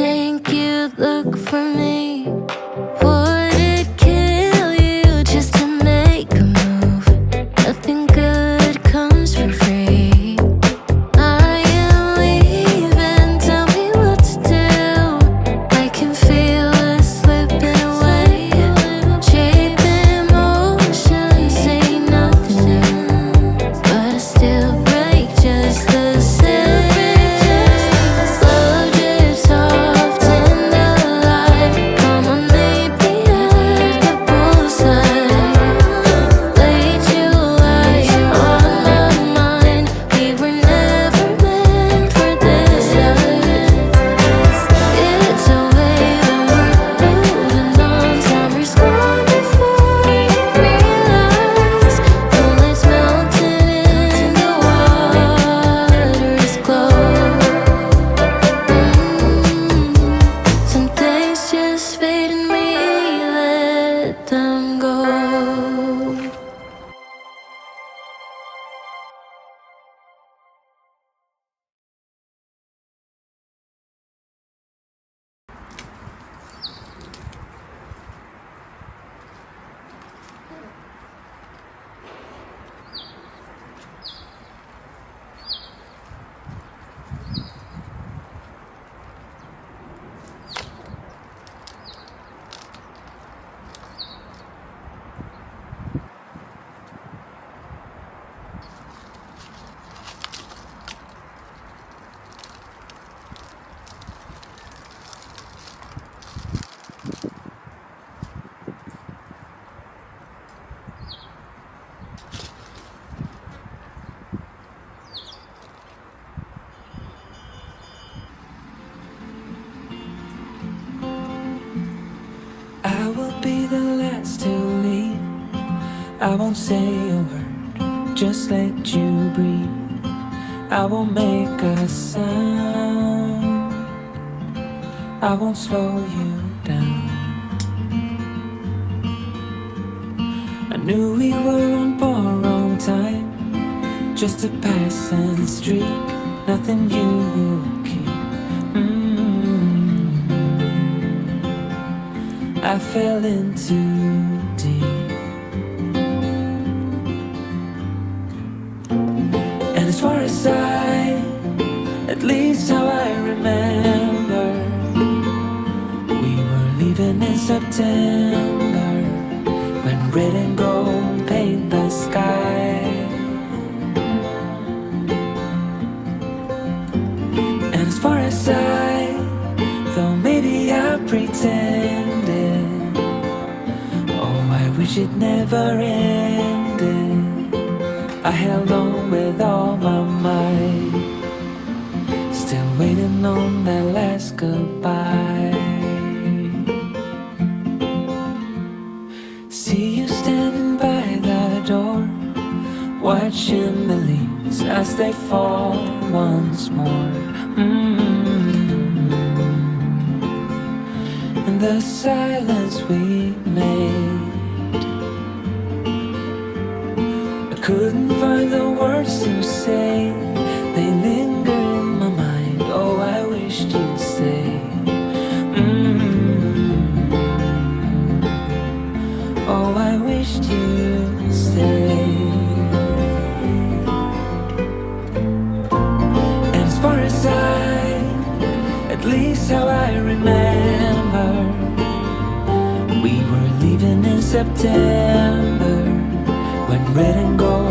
think you'd look for me? Would it kill you just to make a move? Nothing good comes for free. I am leaving, tell me what to do. I can feel us slipping away. Shape in motion, say nothing new, but I still break just the same. Love drifts soft in the light. Come on, meet me at the poolside. Late July on my mind. We were never meant for this life. It's a way that we're moving on. Summer's gone before you realize. Moonlight's melting in the water is cold. Some things just fade and we let them go. I will be the last to leave. I won't say a word, just let you breathe. I won't make a sound, I won't slow you down. I knew we were on borrowed time, just a passing streak, nothing you will keep. I fell in too deep, and as far as at least how I remember, we were leaving in September, when red and gold paint the sky. And as far as though maybe I pretended, oh, I wish it never ended. I held on with all my might, still waiting on that last goodbye. See you standing by the door, watching the leaves as they fall once more. In the silence we made, I couldn't find the words to say. They linger in my mind. Oh, I wished you'd stay. Oh, I wished you'd stay. And as far as at least how I remember, we were leaving in September, when red and gold